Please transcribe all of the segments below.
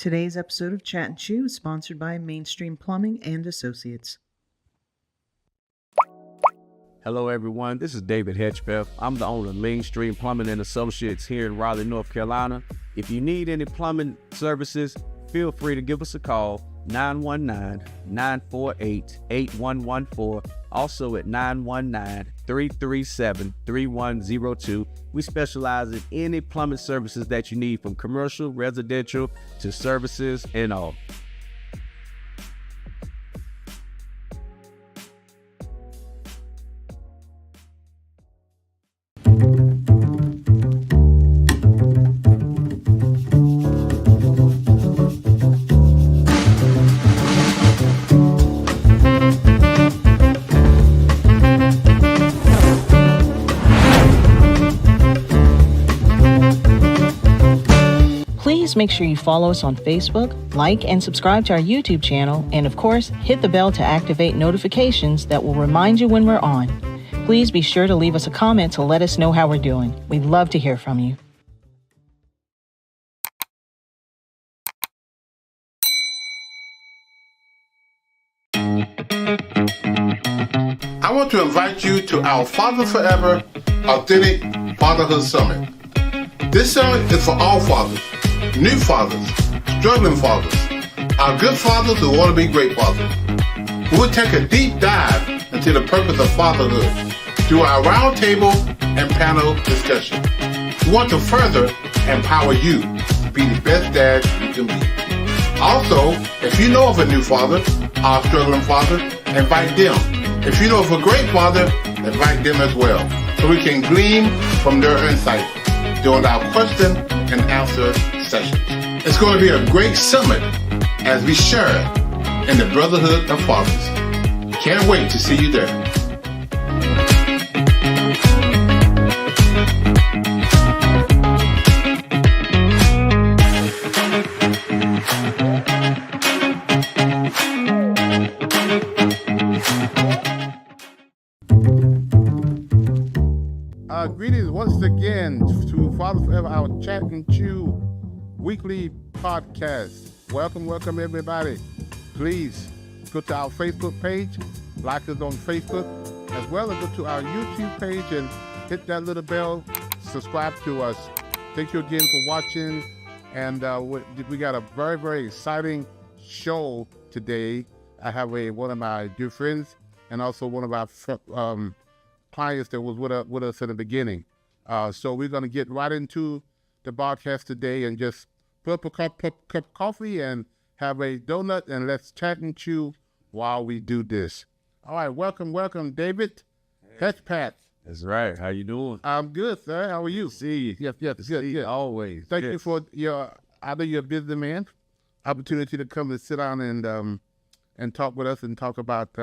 Today's episode of Chat and Chew is sponsored by Mainstream Plumbing and Associates. Hello everyone, this is David Hedgepeth. I'm the owner of Mainstream Plumbing and Associates here in Raleigh, North Carolina. If you need any plumbing services, feel free to give us a call, 919-948-8114, also at 919-337-3102. We specialize in any plumbing services that you need, from commercial, residential, to services and all. Please make sure you follow us on Facebook, like and subscribe to our YouTube channel, and of course, hit the bell to activate notifications that will remind you when we're on. Please be sure to leave us a comment to let us know how we're doing. We'd love to hear from you. I want to invite you to our Father Forever Authentic Fatherhood Summit. This summit is for all fathers, new fathers, struggling fathers, our good fathers who want to be great fathers. We will take a deep dive into the purpose of fatherhood through our roundtable and panel discussion. We want to further empower you to be the best dad you can be. Also, if you know of a new father or a struggling father, invite them. If you know of a great father, invite them as well, so we can glean from their insight during our question and answer sessions. It's going to be a great summit as we share in the brotherhood of fathers. Can't wait to see you there. Greetings once again to Father Forever, our Chat and Chew weekly podcast. Welcome everybody. Please go to our Facebook page, like us on Facebook, as well as go to our YouTube page and hit that little bell, subscribe to us. Thank you again for watching, and we got a very, very exciting show today. I have one of my dear friends and also one of our clients that was with us in the beginning. So we're going to get right into the broadcast today and just put up a cup of coffee and have a donut, and let's chat and chew while we do this. All right, welcome, David Hedgepeth. That's right. How you doing? I'm good, sir. How are you? See you. Yes, good. Always. Thank you for I know you're a busy man, opportunity to come and sit down and talk with us and talk about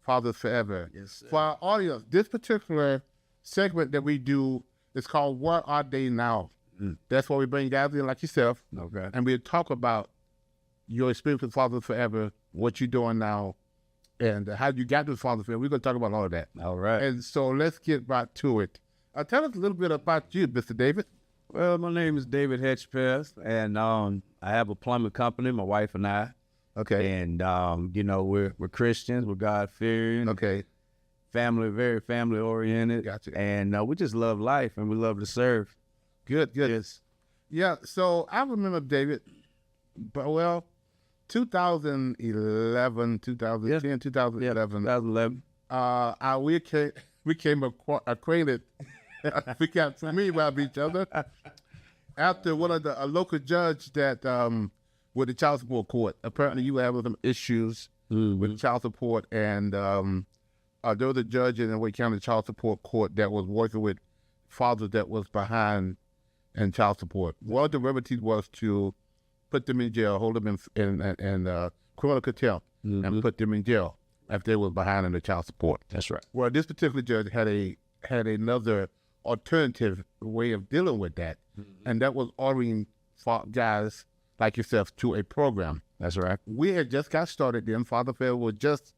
Fathers Forever. Yes, sir. For our audience, this particular segment that we do is called What Are They Now? That's why we bring guys in like yourself. Okay. And we'll talk about your experience with Fathers Forever, what you're doing now, and how you got to Fathers Forever. We're going to talk about all of that. All right. And so let's get right to it. Tell us a little bit about you, Mr. David. Well, my name is David Hedgepeth, and I have a plumbing company, my wife and I. Okay. And, we're Christians, we're God-fearing. Okay. Family, very family-oriented. Gotcha. And we just love life, and we love to serve. Good. Yes. Yeah, so I remember, David, 2011, 2010, 2011. 2011. We came acquainted. We got familiar with each other after one of a local judge that with the child support court. Apparently, you were having some issues with child support, and there was a judge in the Wake County Child Support Court that was working with fathers that was behind in child support. One of the remedies was to put them in jail, hold them in criminal contempt, and put them in jail if they was behind in the child support. That's right. Well, this particular judge had another alternative way of dealing with that, and that was ordering guys like yourself to a program. That's right. We had just got started then. Father Forever was just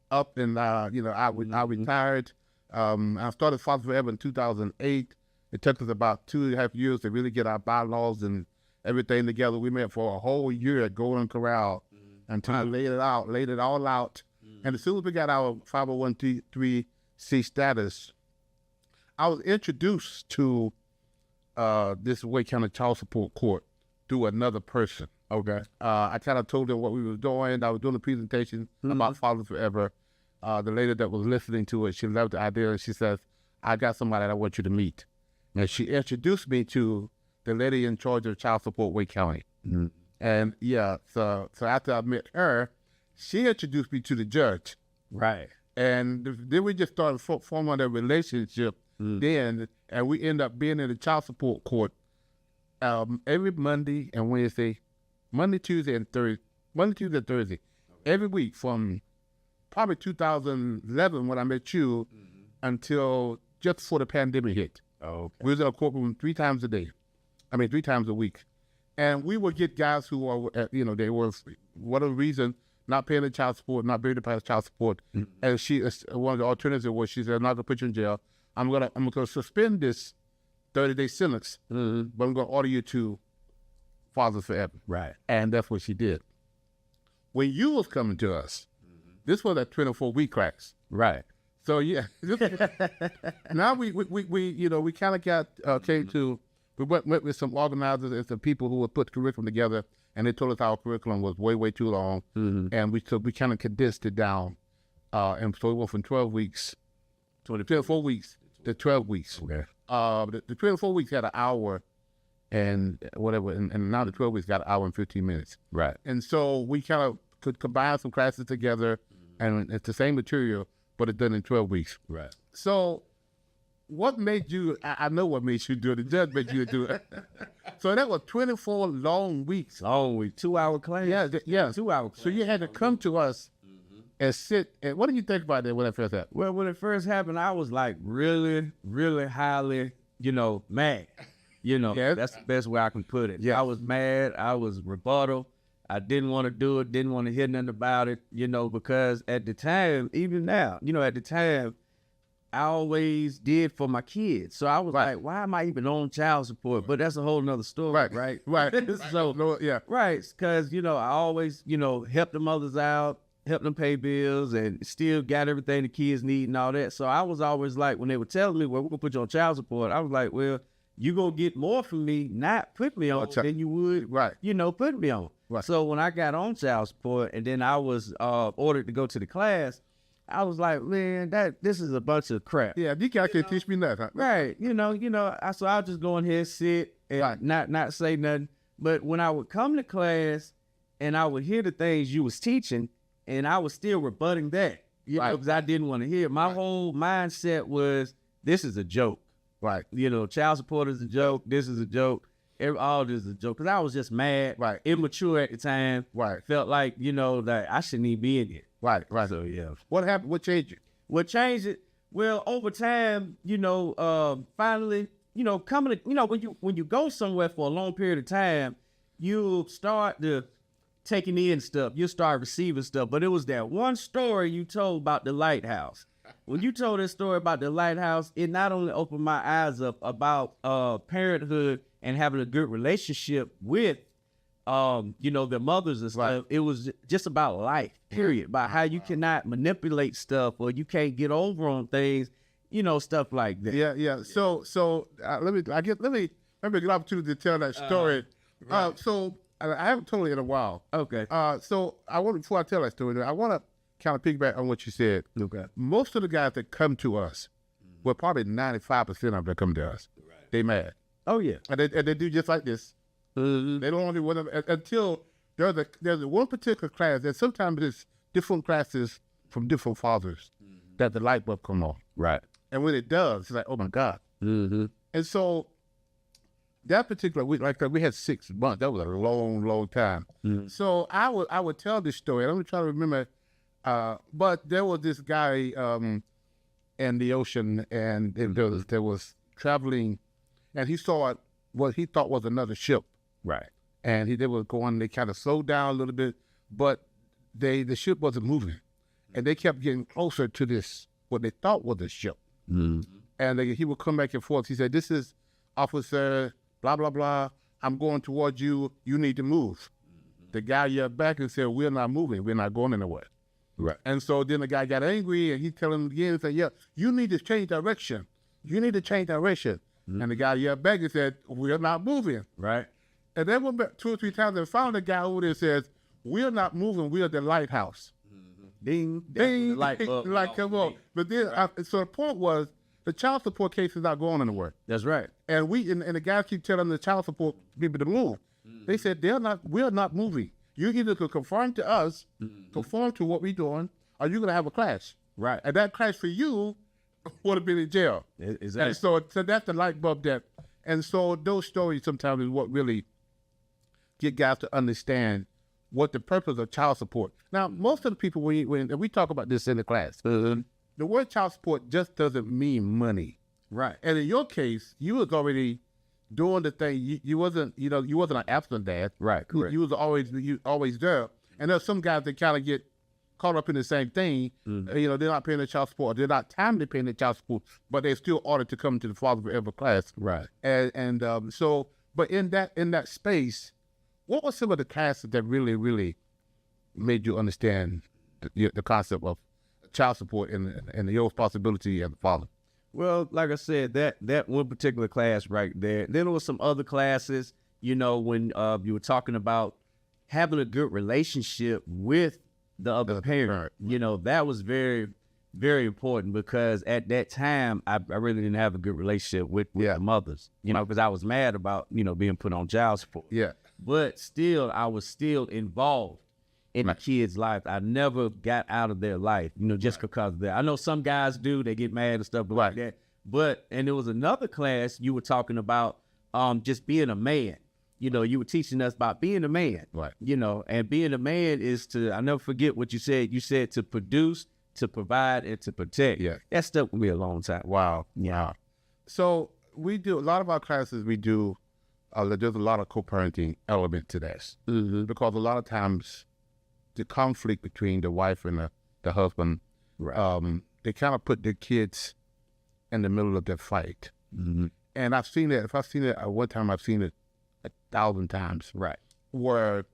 up, and I retired. I started Father Forever in 2008. It took us about 2.5 years to really get our bylaws and everything together. We met for a whole year at Golden Corral until I laid it all out. And as soon as we got our 501c status, I was introduced to this Wake County Child Support Court through another person. Okay. I kind of told them what we were doing. I was doing a presentation about Fathers Forever. The lady that was listening to it, she loved the idea, and she says, I got somebody that I want you to meet. And she introduced me to the lady in charge of child support, Wake County. And yeah, so after I met her, she introduced me to the judge. Right. And then we just started forming a relationship then, and we end up being in the child support court every Monday and Wednesday, Monday, Tuesday, and Thursday, every week from probably 2011 when I met you until just before the pandemic hit. Okay. We was in a courtroom 3 times a week. And we would get guys who are, they were, whatever reason, not paying the child support, not being able to pay the child support. And one of the alternatives was, she said, I'm not going to put you in jail. I'm gonna suspend this 30-day sentence, but I'm going to order you to Fathers Forever. Right. And that's what she did. When you was coming to us, this was a 24-week class. Right. So yeah, now we kind of got came to. We went with some organizers and some people who would put curriculum together, and they told us our curriculum was way too long, and we kind of condensed it down, and so it went from 12 weeks, 24 weeks to 12 weeks. Okay. The 24 weeks had an hour, and whatever, and now the 12 weeks got an hour and 15 minutes. Right. And so we kind of could combine some classes together, and it's the same material, but it's done in 12 weeks. Right. So what made you, I know what made you do it, the judge made you do it. So that was 24 long weeks. Long week, 2-hour class? Yeah. 2-hour class. So you had to come to us and sit, and what did you think about that when that first happened? Well, when it first happened, I was like really, really highly, mad. Yes. That's the best way I can put it. Yes. I was mad. I was rebuttal. I didn't want to do it. Didn't want to hear nothing about it, because at the time, even now, at the time, I always did for my kids. So I was like, why am I even on child support? But that's a whole nother story, right? So, yeah. Right, because, I always, help the mothers out, help them pay bills, and still got everything the kids need and all that. So I was always like, when they were telling me, well, we're going to put you on child support, I was like, well, you going to get more from me, not put me on, than you would, put me on. Right. So when I got on child support and then I was ordered to go to the class, I was like, man, this is a bunch of crap. Yeah, you can't teach me nothing. Huh? Right. So I'll just go in here, sit, and not say nothing. But when I would come to class and I would hear the things you was teaching, and I was still rebutting that, because I didn't want to hear. My whole mindset was, this is a joke. Right. Child support is a joke. This is a joke. All this is a joke. Because I was just mad, immature at the time. Right. Felt like, that I shouldn't even be in it. Right. So, yeah. What happened? What changed it? What changed it? Well, over time, finally, coming to, when you go somewhere for a long period of time, you start to taking in stuff. You start receiving stuff. But it was that one story you told about the lighthouse. When you told that story about the lighthouse, it not only opened my eyes up about parenthood and having a good relationship with their mothers and stuff. It was just about life, period, about how you cannot manipulate stuff or you can't get over on things, stuff like that. Yeah. So let me get an opportunity to tell that story. So I haven't told it in a while. Okay. So before I tell that story, I want to kind of piggyback on what you said. Okay. Most of the guys that come to us, well, probably 95% of them that come to us, they mad. Oh yeah. And they do just like this. They don't only want to, until there's one particular class, and sometimes it's different classes from different fathers that the light bulb come on. Right. And when it does, it's like, oh my God. And so that particular week, like we had 6 months. That was a long time. So I would tell this story. I'm trying to remember, but there was this guy in the ocean, and there was traveling, and he saw what he thought was another ship. Right. And they were going, they kind of slowed down a little bit, but the ship wasn't moving. And they kept getting closer to this, what they thought was a ship. And he would come back and forth. He said, this is Officer blah, blah, blah, I'm going towards you. You need to move. The guy yelled back and said, we're not moving. We're not going anywhere. Right. And so then the guy got angry and he telling him again and said, yeah, you need to change direction. You need to change direction. And the guy yelled back and said, we're not moving. Right. And then went back 2 or 3 times and found the guy over there says, we're not moving. We're the lighthouse. Ding, Ding, light bulb. like, come on. But then, so the point was, the child support case is not going anywhere. That's right. And and the guys keep telling the child support people to move. They said, we're not moving. You either could conform to us, conform to what we're doing, or you're going to have a clash. Right. And that clash for you would have been in jail. Exactly. And so that's the light bulb that, and so those stories sometimes is what really get guys to understand what the purpose of child support. Now, most of the people, when we talk about this in the class, the word child support just doesn't mean money. Right. And in your case, you was already doing the thing. You wasn't an absent dad. Right. Correct. You was always there. And there's some guys that kind of get caught up in the same thing. They're not paying their child support. They're not timely paying their child support, but they're still ordered to come to the Father Forever class. Right. But in that space, what were some of the classes that really, really made you understand the concept of child support and your responsibility as a father? Well, like I said, that one particular class right there. Then there was some other classes, when you were talking about having a good relationship with the other parent. That was very, very important, because at that time, I really didn't have a good relationship with the mothers, because I was mad about, being put on child support. Yeah. But still, I was still involved in the kids' life. I never got out of their life, just because of that. I know some guys do, they get mad and stuff like that. And there was another class you were talking about, just being a man. You were teaching us about being a man. Right. And being a man is to, I never forget what you said. You said to produce, to provide, and to protect. Yeah. That stuck with me a long time. Wow. Yeah. Wow. So we do, a lot of our classes we do, there's a lot of co-parenting element to this. Because a lot of times the conflict between the wife and the husband, they kind of put their kids in the middle of their fight. And I've seen it. If I've seen it at one time, I've seen it 1,000 times. Right. Where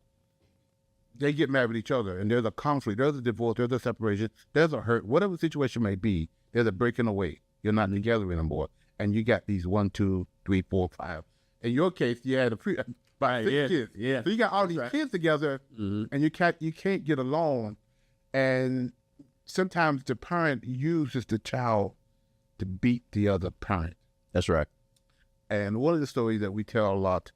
they get mad with each other and there's a conflict, there's a divorce, there's a separation, there's a hurt, whatever the situation may be, there's a breaking away. You're not together anymore. And you got these 1, 2, 3, 4, 5. In your case, you had about 6 kids. Yeah. So you got all these kids together, and you can't get along. And sometimes the parent uses the child to beat the other parent. That's right. And one of the stories that we tell a lot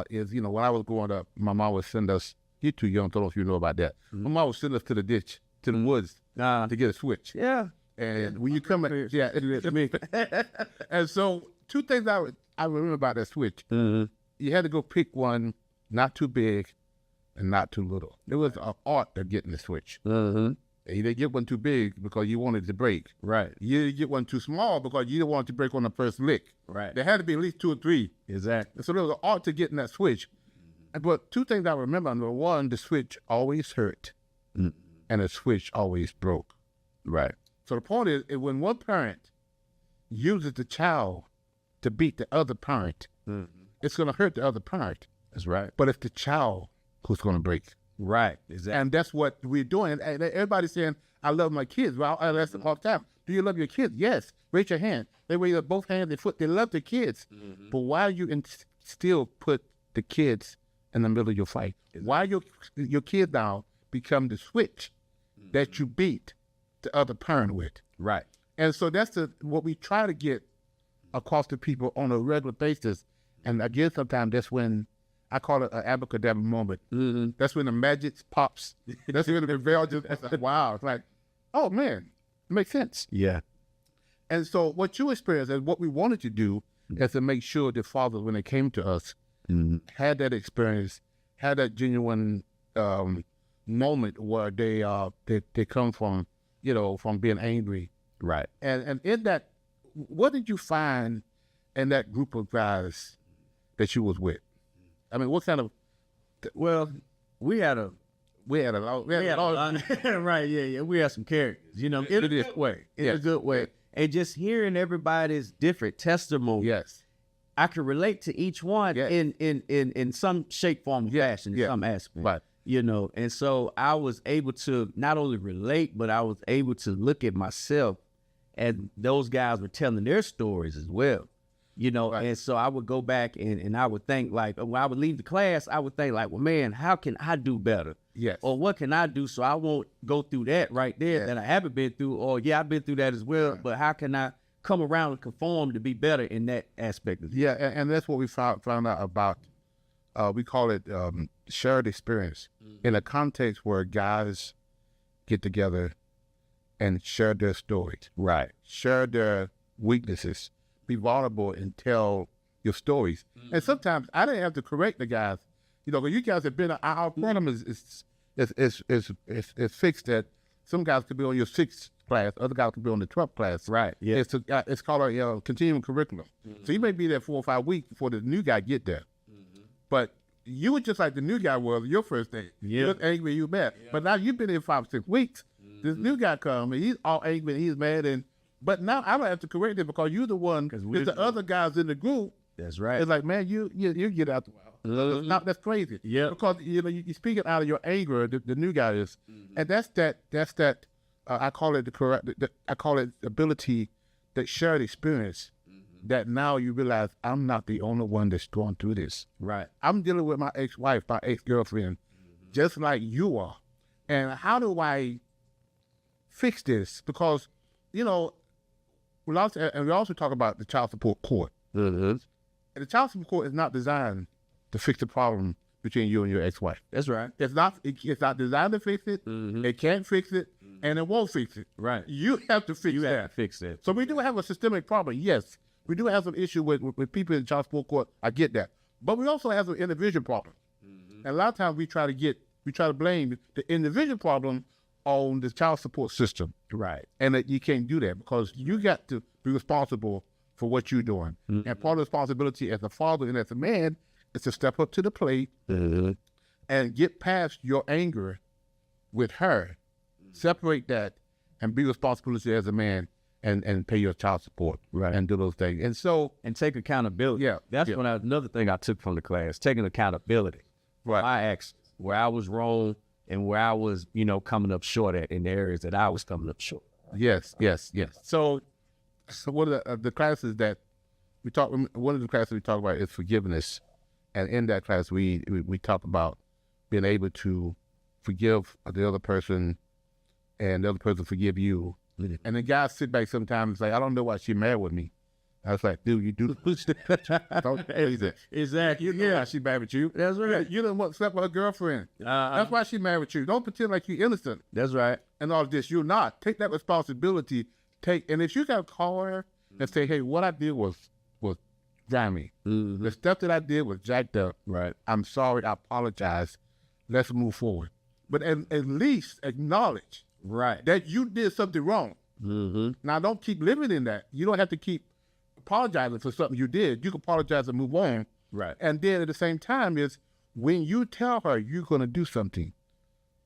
is, when I was growing up, my mom would send us. You're too young, I don't know if you know about that. My mom would send us to the ditch, to the woods, to get a switch. Yeah. And when you come in, it's me. And so 2 things I remember about that switch. You had to go pick one not too big and not too little. There was an art to getting the switch. You didn't get one too big because you wanted it to break. Right. You didn't get one too small because you didn't want it to break on the first lick. Right. There had to be at least 2 or 3. Exactly. And so there was an art to getting that switch. But 2 things I remember. Number 1, the switch always hurt, and the switch always broke. Right. So the point is when one parent uses the child to beat the other parent, it's going to hurt the other parent. That's right. But it's the child who's going to break. Right. Exactly. And And that's what we're doing. And everybody's saying, I love my kids. Well, I ask them all the time, do you love your kids? Yes. Raise your hand. They raise up both hands and foot. They love their kids. But why you still put the kids in the middle of your fight? Why your kids now become the switch that you beat the other parent with? Right. And so that's what we try to get across to people on a regular basis. And again, sometimes that's when I call it an abracadabra moment. That's when the magic pops. That's when the veil just, it's like, wow. It's like, oh man, it makes sense. Yeah. And so what you experienced and what we wanted to do is to make sure the fathers, when they came to us, had that experience, had that genuine moment where they come from, from being angry. Right. And in that, what did you find in that group of guys that you was with? I mean, what kind of? Well, we had a lot. right. Yeah. We had some characters, in a good way. In a good way. And just hearing everybody's different testimony. Yes. I could relate to each one in some shape, form, or fashion, in some aspect. Right. You know, and so I was able to not only relate, but I was able to look at myself, and those guys were telling their stories as well. You know, and so I would go back and I would think like, when I would leave the class, I would think like, well, man, how can I do better? Yes. Or what can I do so I won't go through that right there that I haven't been through? Or I've been through that as well, but how can I come around and conform to be better in that aspect of it? Yeah, and that's what we found out about. We call it shared experience in a context where guys get together and share their stories. Right. Share their weaknesses. Be vulnerable and tell your stories. And sometimes I didn't have to correct the guys. You know, because you guys have been, our problem is fixed that some guys could be on your 6th class, other guys could be on the 12th class. Right, yeah. It's called a continuing curriculum. So you may be there 4 or 5 weeks before the new guy get there. But you were just like the new guy was your first day. You look angry, you mad. But now you've been there 5 or 6 weeks. This new guy comes and he's all angry and he's mad. But now I don't have to correct it because you're the one, because the other guys in the group. That's right. It's like, man, you get out the way. That's crazy. Yeah. Because you're speaking out of your anger. The new guy is, and that's that. I call it I call it ability, that shared experience. That now you realize I'm not the only one that's going through this. Right. I'm dealing with my ex-wife, my ex-girlfriend, just like you are. And how do I fix this? Because, you know, we also talk about the child support court. And the child support court is not designed to fix the problem between you and your ex-wife. That's right. It's not designed to fix it. It can't fix it, and it won't fix it. Right. You have to fix that. You have to fix that. So we do have a systemic problem, yes. We do have some issue with people in the child support court. I get that. But we also have some individual problem. And a lot of times we try to blame the individual problem on the child support system. Right. And that you can't do that because you got to be responsible for what you're doing. And part of the responsibility as a father and as a man is to step up to the plate and get past your anger with her, separate that, and be responsible as a man and pay your child support and do those things. And so... And take accountability. Yeah. That's another thing I took from the class, taking accountability. Right. My actions, where I was wrong and where I was, coming up short at in the areas that I was coming up short. Yes. So one of the classes that one of the classes we talk about is forgiveness. And in that class, we talk about being able to forgive the other person and the other person forgive you. And the guys sit back sometimes and say, I don't know why she's mad with me. I was like, dude, you do don't say that. Exactly. Yeah, she's mad with you. That's right. You didn't want to sleep with her girlfriend. That's why she's mad with you. Don't pretend like you're innocent. That's right. And all this, you're not. Take that responsibility. And if you got to call her and say, hey, what I did was grimy. The stuff that I did was jacked up. Right. I'm sorry. I apologize. Let's move forward. But at least acknowledge that you did something wrong. Now, don't keep living in that. You don't have to keep apologizing for something you did. You can apologize and move on. Right. And then at the same time is when you tell her you're going to do something,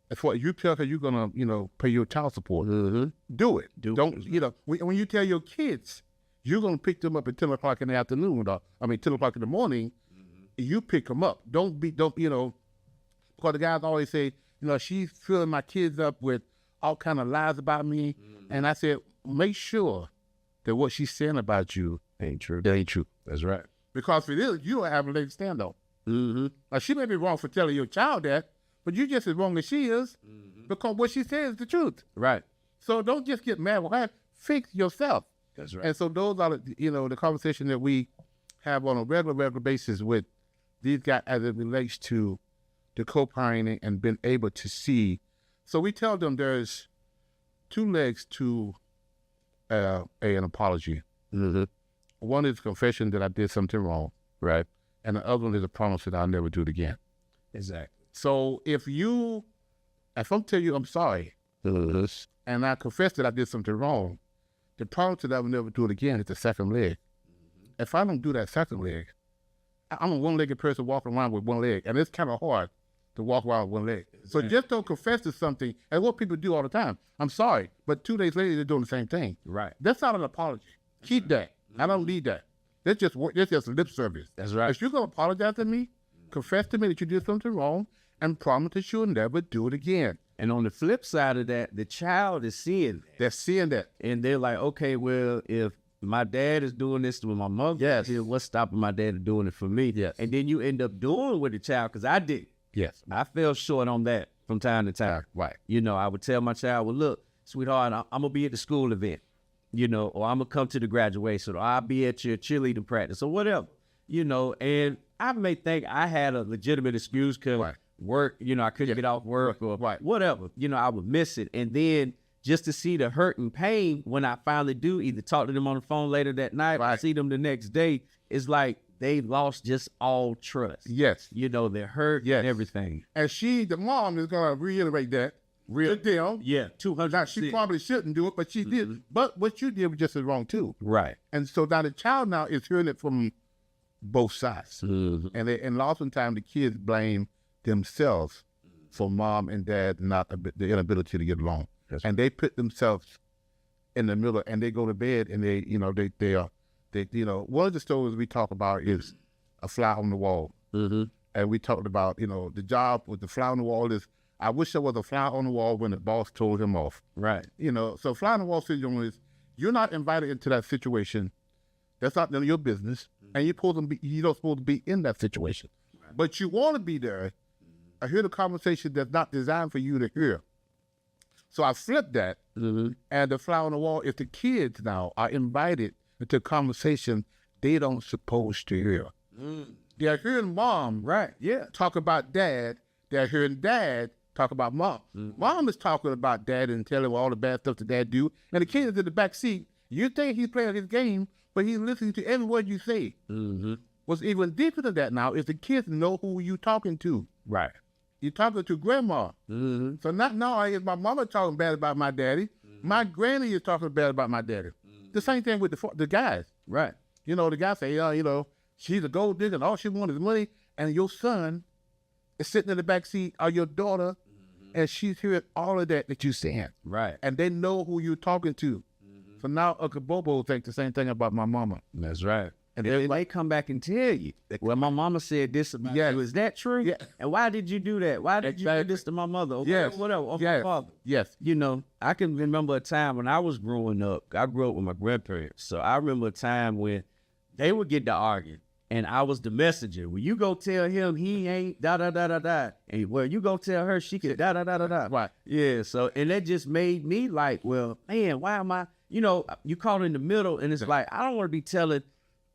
that's what you tell her you're going to, pay your child support. Do it. Don't, when you tell your kids you're going to pick them up at 10 o'clock in the afternoon, 10 o'clock in the morning, you pick them up. Don't, because the guys always say, she's filling my kids up with all kind of lies about me. And I said, make sure that what she's saying about you ain't true. That ain't true. That's right. Because for this, you don't have a leg to stand on. Now, she may be wrong for telling your child that, but you're just as wrong as she is because what she says is the truth. Right. So don't just get mad with her. Fix yourself. That's right. And so those are the conversation that we have on a regular basis with these guys as it relates to the co-parenting and being able to see. So we tell them there's 2 legs to an apology. One is confession that I did something wrong, right? And the other one is a promise that I'll never do it again. Exactly. So if I'm telling you I'm sorry, and I confess that I did something wrong, the promise that I will never do it again is the second leg. If I don't do that second leg, I'm a one-legged person walking around with one leg, and it's kind of hard to walk around with one leg. So just don't confess to something, and what people do all the time. I'm sorry, but 2 days later, they're doing the same thing. Right. That's not an apology. Keep that. I don't need that. That's just lip service. That's right. If you're gonna apologize to me, confess to me that you did something wrong, and promise that you'll never do it again. And on the flip side of that, the child is seeing that. They're seeing that. And they're like, okay, well, if my dad is doing this with my mother, Yes. what's stopping my dad from doing it for me? Yes. And then you end up doing with the child, because I did. Yes. I fell short on that from time to time. Right. You know, I would tell my child, well, look, sweetheart, I'm going to be at the school event, you know, or I'm going to come to the graduation, or I'll be at your cheerleading practice, or whatever, you know. And I may think I had a legitimate excuse because Right. work, you know, I couldn't get off work or Right. whatever, you know, I would miss it. And then just to see the hurt and pain when I finally do either talk to them on the phone later that night or Right. see them the next day, it's like they lost just all trust. Yes. You know, they're hurt Yes. and everything. And the mom is gonna reiterate that. To them. Yeah, 200. Now, she probably shouldn't do it, but she did. But what you did was just as wrong too. Right. And so now the child now is hearing it from both sides. Mhm. And oftentimes the kids blame themselves for mom and dad not the inability to get along. And they put themselves in the middle, and they go to bed, and they one of the stories we talk about is a fly on the wall. Mm-hmm. And we talked about, the job with the fly on the wall is, I wish there was a fly on the wall when the boss told him off. Right. So fly on the wall syndrome is, you're not invited into that situation. That's not none of your business. And you don't supposed to be in that situation. Right. But you want to be there. I hear the conversation that's not designed for you to hear. So I flipped that. Mm-hmm. And the fly on the wall, if the kids now are invited into a conversation they don't supposed to hear. They're hearing mom talk about dad. They're hearing dad talk about mom. Mom is talking about dad and telling all the bad stuff that dad do. And the kid is in the back seat. You think he's playing his game, but he's listening to every word you say. Mm-hmm. What's even deeper than that now is the kids know who you talking to. Right. You're talking to grandma. Mm-hmm. So not now is my mama talking bad about my daddy. My granny is talking bad about my daddy. The same thing with the guys. Right. The guy say, she's a gold digger and all she wants is money. And your son is sitting in the back seat, or your daughter, and she's hearing all of that you're saying. Right. And they know who you're talking to. So now Uncle Bobo thinks the same thing about my mama. That's right. And And they come back and tell you, well, my mama said this about you. Is that true? Yeah. And why did you do that? Why did you do this to my mother? Or Yes. whatever, or Yes. my father? Yes. I can remember a time when I was growing up. I grew up with my grandparents. So I remember a time when they would get to arguing, and I was the messenger. Well, you go tell him he ain't da-da-da-da-da. And, well, you go tell her she could da-da-da-da-da. Right. Yeah, so, and that just made me like, well, man, why am I, you caught in the middle, and it's like, I don't want to be telling,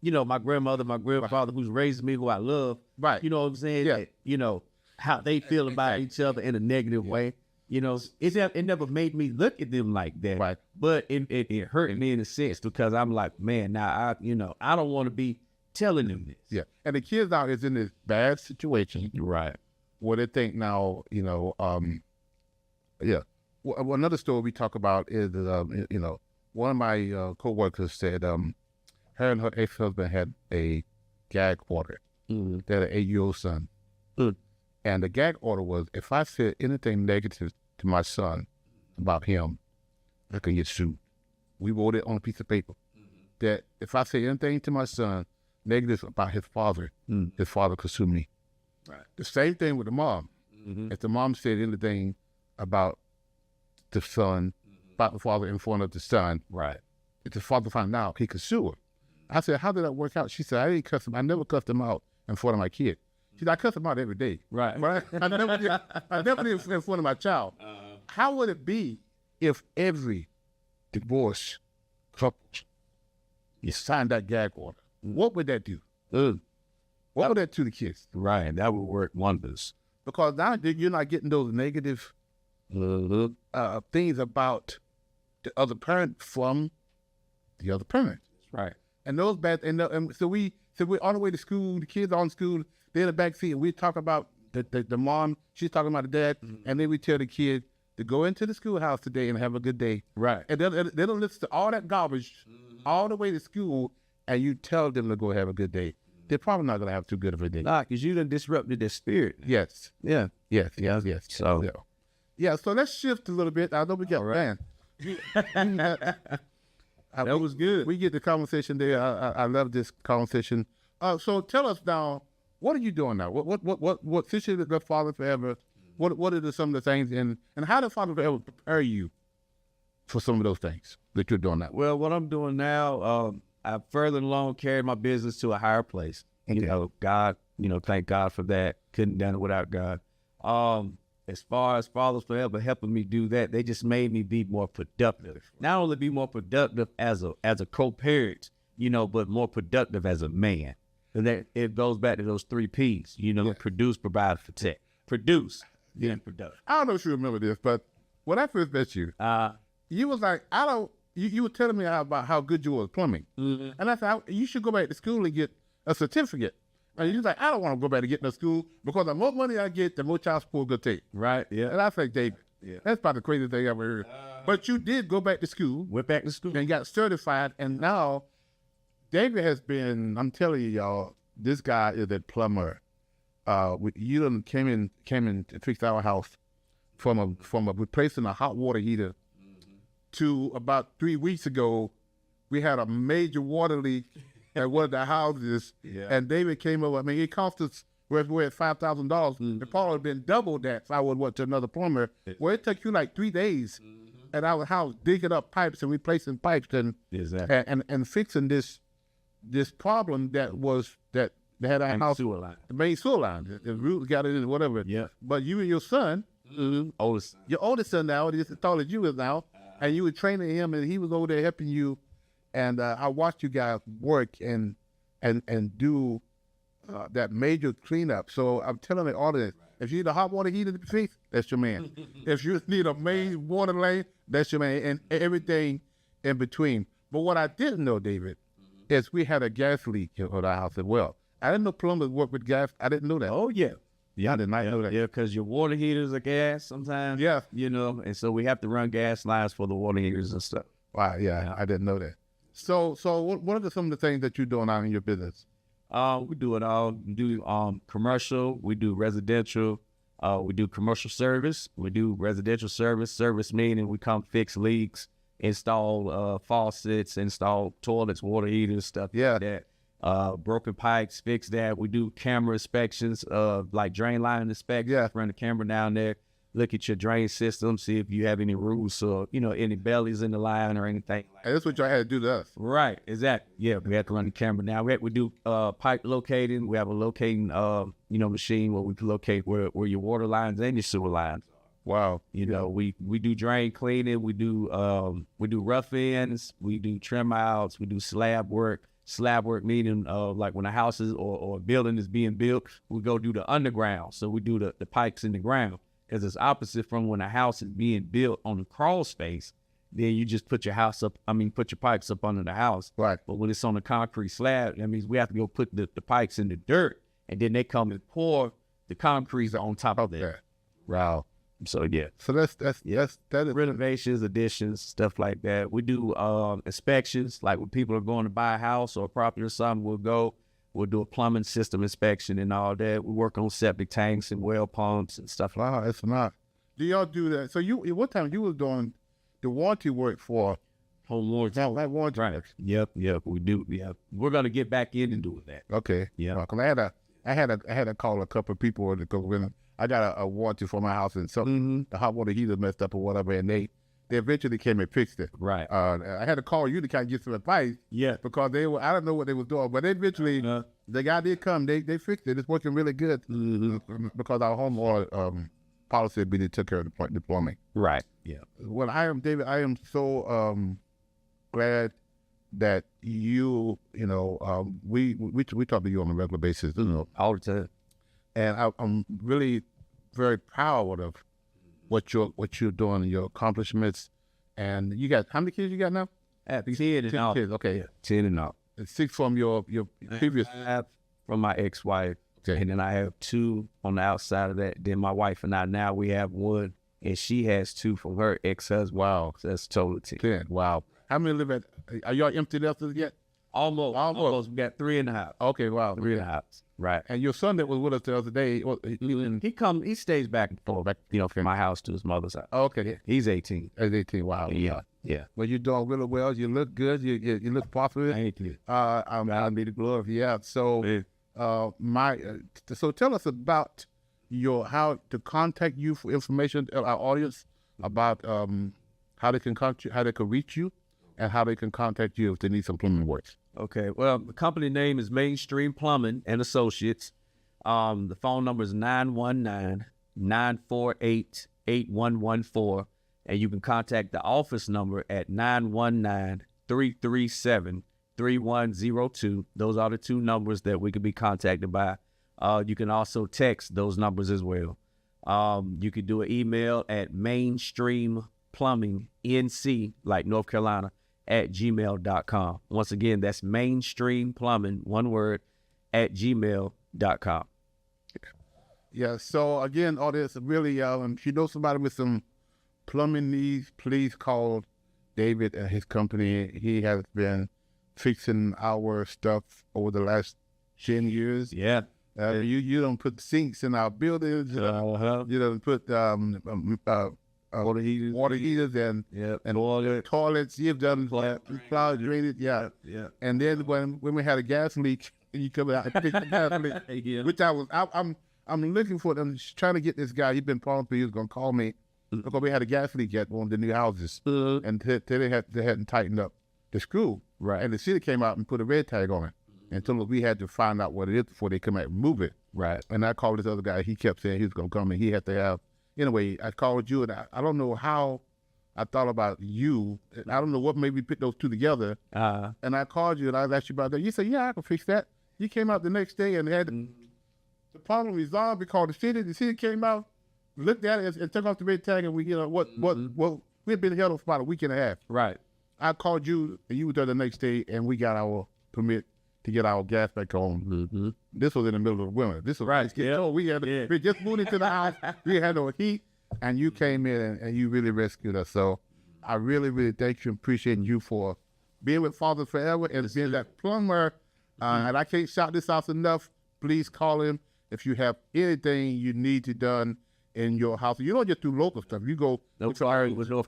my grandmother, my grandfather, who's raised me, who I love. Right. You know what I'm saying? Yeah. That, how they feel about each other in a negative way. It never made me look at them like that. Right. But it hurt me in a sense, because I'm like, man, now I don't want to be telling them this. Yeah. And the kids now is in this bad situation. Right. Where they think now, Well, another story we talk about is, one of my co-workers said, her and her ex-husband had a gag order. Mm-hmm. They had an 8-year-old son. And the gag order was, if I said anything negative to my son about him, I could get sued. We wrote it on a piece of paper that if I say anything to my son negative about his father could sue me. Right. The same thing with the mom. Mm-hmm. If the mom said anything about the son, about the father in front of the son, Right. if the father found out, he could sue her. I said, how did that work out? She said, I didn't cuss him. I never cussed him out in front of my kid. She said, I cuss him out every day. Right. I never did in front of my child. How would it be if every divorce couple signed that gag order? What would that do? What would that do to the kids? Right. That would work wonders. Because now you're not getting those negative things about the other parent from the other parent. Right. And those bad, and so we're on the way to school, the kids are on school, they're in the back seat, and we talk about the mom, she's talking about the dad, and then we tell the kid to go into the schoolhouse today and have a good day. Right. And they don't listen to all that garbage all the way to school, and you tell them to go have a good day. They're probably not going to have too good of a day. Nah, because you done disrupted their spirit. Yes. Yeah. Yes. So. Yeah, so let's shift a little bit. I know we got ran. That was good. We get the conversation there. I love this conversation. So tell us now, what are you doing now? What since you're the Father Forever, what are some of the things, and how does Father Forever prepare you for some of those things that you're doing now? Well, what I'm doing now, I've further along carried my business to a higher place. You know, God, thank God for that. Couldn't done it without God. As far as Fathers Forever helping me do that, they just made me be more productive. Not only be more productive as a co-parent, but more productive as a man. And that it goes back to those 3 P's, produce, provide, protect. Produce, then productive. I don't know if you remember this, but when I first met you, you was like, you were telling me about how good you were at plumbing. And I said, you should go back to school and get a certificate. And you was like, I don't want to go back to get no school because the more money I get, the more child support going to take. Right, yeah. And I said, David, that's about the craziest thing I ever heard. But you did go back to school. Went back to school. And got certified. And now, David has been, I'm telling you, y'all, this guy is a plumber. You done came in to fix our house from replacing a hot water heater to about 3 weeks ago, we had a major water leak at one of the houses, and David came over. I mean, it cost us, we're at $5,000. It probably been double that if I would went to another plumber. Well, it took you like 3 days at our house digging up pipes and replacing pipes and fixing this problem that they had our house, sewer line. the main sewer line. The root got it in, whatever. Yeah. But you and your son, Oldest. your oldest son now, just as tall as you is now, and you were training him, and he was over there helping you. And I watched you guys work and do that major cleanup. So I'm telling the audience, if you need a hot water heater to fix, that's your man. If you need a main water line, that's your man, and everything in between. But what I didn't know, David, is we had a gas leak at our house as well. I didn't know plumbers work with gas. I didn't know that. Oh, yeah. I did not know that. Yeah, because your water heaters are gas sometimes. Yeah. And so we have to run gas lines for the water heaters and stuff. Wow, yeah. I didn't know that. So what are some of the things that you're doing out in your business? We do it all. We do commercial. We do residential. We do commercial service. We do residential service. Service meaning we come fix leaks, install faucets, install toilets, water heaters, stuff like that. Broken pipes, fix that. We do camera inspections, like drain line inspections. Run the camera down there, look at your drain system, see if you have any roots or, any bellies in the line or anything. And that's what y'all had to do to us. Right, exactly. Yeah, we have to run the camera down. We do pipe locating. We have a locating, machine where we can locate where your water lines and your sewer lines are. Wow. We do drain cleaning. We do rough ends. We do trim outs. We do slab work. Slab work meaning like when a house is or a building is being built, we go do the underground. So we do the pipes in the ground. Because it's opposite from when a house is being built on the crawl space, then you just put your pipes up under the house. Right. But when it's on a concrete slab, that means we have to go put the pipes in the dirt, and then they come and pour the concrete on top of that. Wow. So yeah. So that is renovations, additions, stuff like that. We do inspections, like when people are going to buy a house or a property or something, we'll do a plumbing system inspection and all that. We work on septic tanks and well pumps and stuff like that. Wow, that's not. Do y'all do that? So what time you was doing the warranty work for home warranty? That warranty. Right. Yep, we do. Yeah, we're gonna get back in and doing that. Okay. Yeah. Because I had to call a couple of people because when I got a warranty for my house and something, the hot water heater messed up or whatever, and they eventually came and fixed it. Right. I had to call you to kind of get some advice. Yeah. Because I don't know what they was doing, but eventually the guy did come. They fixed it. It's working really good because our homeowner policy really took care of the plumbing. Right. Yeah. Well, David, I am so glad that you we talk to you on a regular basis, all the time, and I'm really very proud of what you're doing and your accomplishments. And you got, how many kids you got now? 10 and all. Kids, okay. Yeah, 10 and all. And 6 from your previous. I have from my ex-wife, okay. And then I have 2 on the outside of that. Then my wife and I, now we have 1, and she has 2 from her ex-husband. Wow. So that's total 10. 10, wow. How many live at, are y'all empty nesters yet? Almost. We got 3 in the house. Okay, wow. 3 in the house. Right. And your son that was with us the other day, He stays back and forth, from my house to his mother's house. oh, okay, He's 18. at 18, wow. Yeah. Well, you're doing really well. You look good. You look popular. Thank you. I need the glory. Yeah. So, so tell us about how to contact you for information, our audience about how they can contact you, how they can reach you, and how they can contact you if they need some plumbing work. Okay. Well, the company name is Mainstream Plumbing and Associates. The phone number is 919-948-8114. And you can contact the office number at 919-337-3102. Those are the two numbers that we can be contacted by. You can also text those numbers as well. You can do an email at mainstreamplumbingnc, like North Carolina, @gmail.com. Once again, that's mainstreamplumbing, one word, @gmail.com. Yeah. So again, audience, really, if you know somebody with some plumbing needs, please call David and his company. He has been fixing our stuff over the last 10 years. Yeah. You don't put sinks in our buildings. You don't put water heaters and water toilets. You've done flower drainage. Yeah. And then when we had a gas leak, you come out and fix the gas leak, which I'm looking for. I'm trying to get this guy. He's been calling for. He was gonna call me because we had a gas leak at one of the new houses, and they hadn't tightened up the screw. Right. And the city came out and put a red tag on it. And told us we had to find out what it is before they come out and move it. Right. And I called this other guy. He kept saying he was going to come and he had to have. Anyway, I called you, and I don't know how I thought about you. I don't know what made me put those two together. And I called you, and I asked you about that. You said, yeah, I can fix that. You came out the next day and had the problem resolved because the city came out, looked at it, and took off the red tag, and we, we'd been held for about a week and a half. Right. I called you, and you were there the next day, and we got our permit to get our gas back on. This was in the middle of the winter. This was right. We just moved into the house. We had no heat, and you came in and you really rescued us. So I really, really thank you and appreciate you for being with Fathers Forever and being that plumber. And I can't shout this out enough. Please call him if you have anything you need to done in your house. You don't just do local stuff. You go. North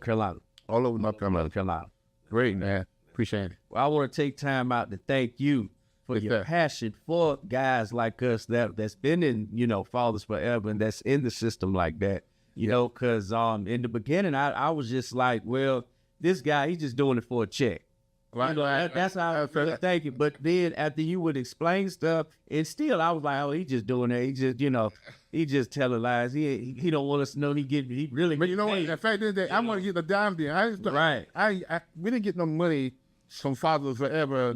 Carolina. All over North Carolina. Great, man. Appreciate it. Well, I want to take time out to thank you for your passion for guys like us that's been in, Fathers Forever and that's in the system like that, because in the beginning, I was just like, well, this guy, he's just doing it for a check. Right. That's how I thank you. But then after you would explain stuff, and still I was like, oh, he just doing that. He just, he just telling lies. He don't want us to know he really. But you know what? The fact is that I want to get the dime deal. We didn't get no money from Fathers Forever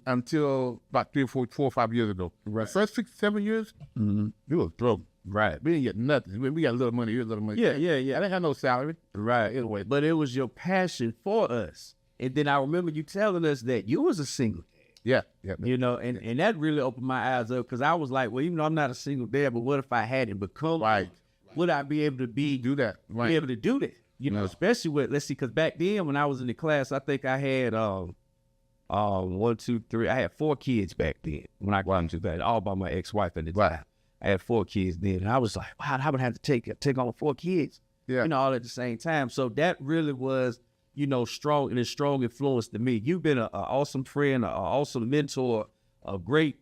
until about 3 or 5 years ago. Right. First 6, 7 years, we was broke. Right. We didn't get nothing. We got a little money. Here's a little money. Yeah. I didn't have no salary. Right. Anyway, but it was your passion for us. And then I remember you telling us that you was a single. Yeah. And that really opened my eyes up because I was like, well, even though I'm not a single dad, but what if I hadn't become one? Would I be able to do that? Right. Be able to do that? Especially with, let's see, because back then when I was in the class, I think I had 1, 2, 3. I had 4 kids back then when I got into that, all by my ex-wife at the time. I had 4 kids then, and I was like, wow, I would have to take on 4 kids, all at the same time. So that really was, strong and a strong influence to me. You've been an awesome friend, an awesome mentor, a great,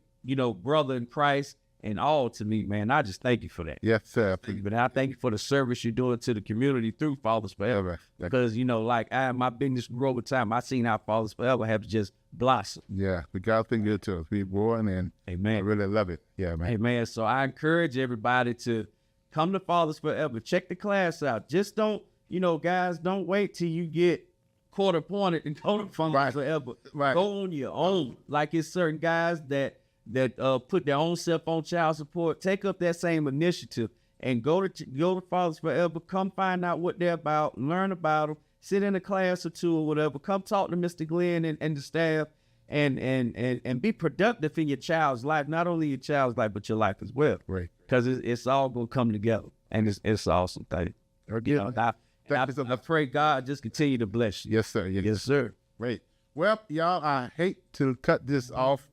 brother in Christ, and all to me, man. I just thank you for that. Yes, sir. But I thank you for the service you're doing to the community through Fathers Forever. Because, my business grew over time. I seen how Fathers Forever have just blossomed. Yeah, but God's been good to us. We're born, and amen. I really love it. Yeah, man. Amen. So I encourage everybody to come to Fathers Forever. Check the class out. Just don't, guys, don't wait till you get quarter pointed and go to Fathers Forever. Right. Go on your own. Like it's certain guys that put their own self on child support. Take up that same initiative and go to Fathers Forever. Come find out what they're about. Learn about them. Sit in a class or 2 or whatever. Come talk to Mr. Glenn and the staff, and be productive in your child's life. Not only your child's life, but your life as well. Right. Because it's all gonna come together, and it's awesome thing. I pray God just continue to bless you. Yes, sir. Yes, sir. Great. Well, y'all, I hate to cut this off,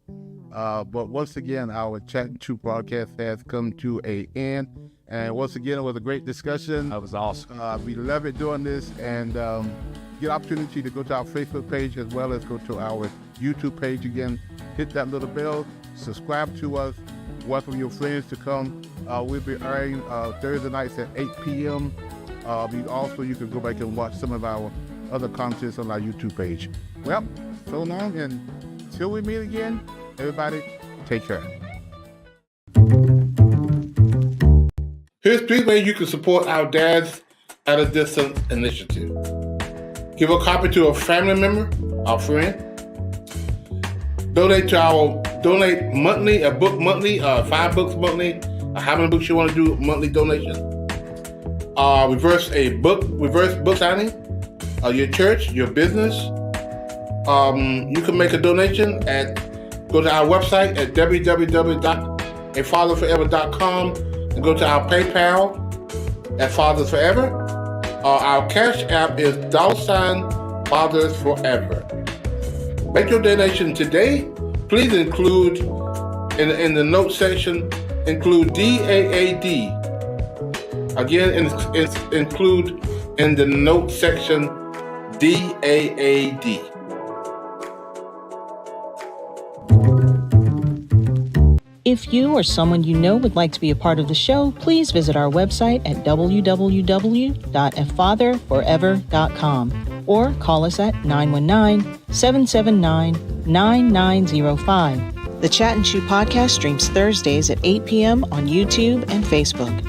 but once again, our 𝗪𝗵𝗲𝗿𝗲 broadcast has come to an end. And once again, it was a great discussion. That was awesome. We love it doing this, and get opportunity to go to our Facebook page as well as go to our YouTube page again. Hit that little bell, subscribe to us, welcome your friends to come. We'll be airing Thursday nights at 8 p.m. You can go back and watch some of our other contents on our YouTube page. Well, so long, and till we meet again, everybody, take care. Here's 3 ways you can support our Dads at a Distance initiative. Give a copy to a family member, our friend. Donate monthly, a book monthly, 5 books monthly, how many books you want to do monthly donation. Reverse book signing, your church, your business. You can make a donation go to our website at www.𝗪𝗲𝗵𝗲𝗿𝗲.com and go to our PayPal at Fathers Forever. Our Cash App is $Fathers Forever. Make your donation today. Please include in the note section, include DAAD. Again, include in the note section DAAD. If you or someone you know would like to be a part of the show, please visit our website at www.𝗪𝗲𝗵𝗲𝗿𝗲.com or call us at 919-779-9905. The 𝗪𝗵𝗲𝗿𝗲 podcast streams Thursdays at 8 p.m. on YouTube and Facebook.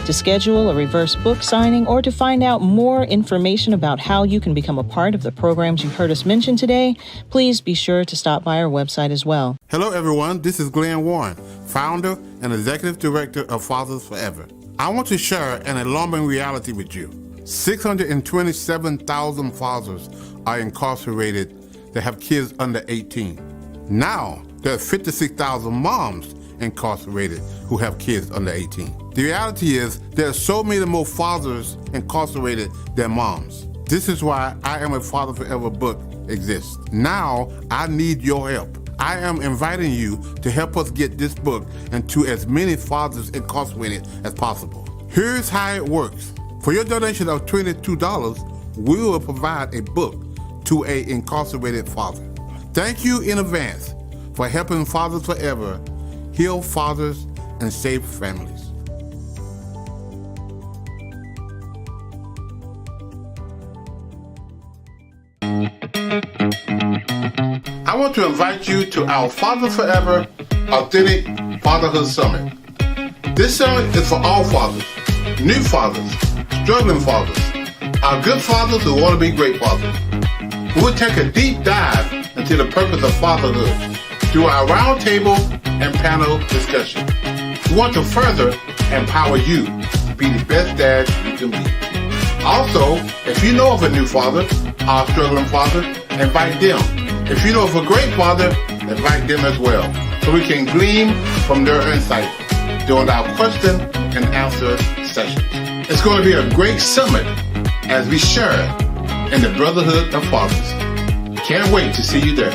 To schedule a reverse book signing or to find out more information about how you can become a part of the programs you heard us mention today, please be sure to stop by our website as well. Hello everyone, this is Glenn Warren, founder and executive director of Fathers Forever. I want to share an alarming reality with you. 627,000 fathers are incarcerated that have kids under 18. Now, there are 56,000 moms incarcerated who have kids under 18. The reality is there are so many more fathers incarcerated than moms. This is why I Am a Father Forever book exists. Now, I need your help. I am inviting you to help us get this book into as many fathers incarcerated as possible. Here's how it works. For your donation of $22, we will provide a book to an incarcerated father. Thank you in advance for helping Fathers Forever heal fathers and save families. I want to invite you to our Fathers Forever Authentic Fatherhood Summit. This summit is for all fathers, new fathers, struggling fathers, our good fathers who want to be great fathers. We will take a deep dive into the purpose of fatherhood through our roundtable and panel discussion. We want to further empower you to be the best dad you can be. Also, if you know of a new father, our struggling father, invite them. If you know of a great father, invite them as well, so we can glean from their insight during our question and answer sessions. It's going to be a great summit as we share in the brotherhood of fathers. Can't wait to see you there.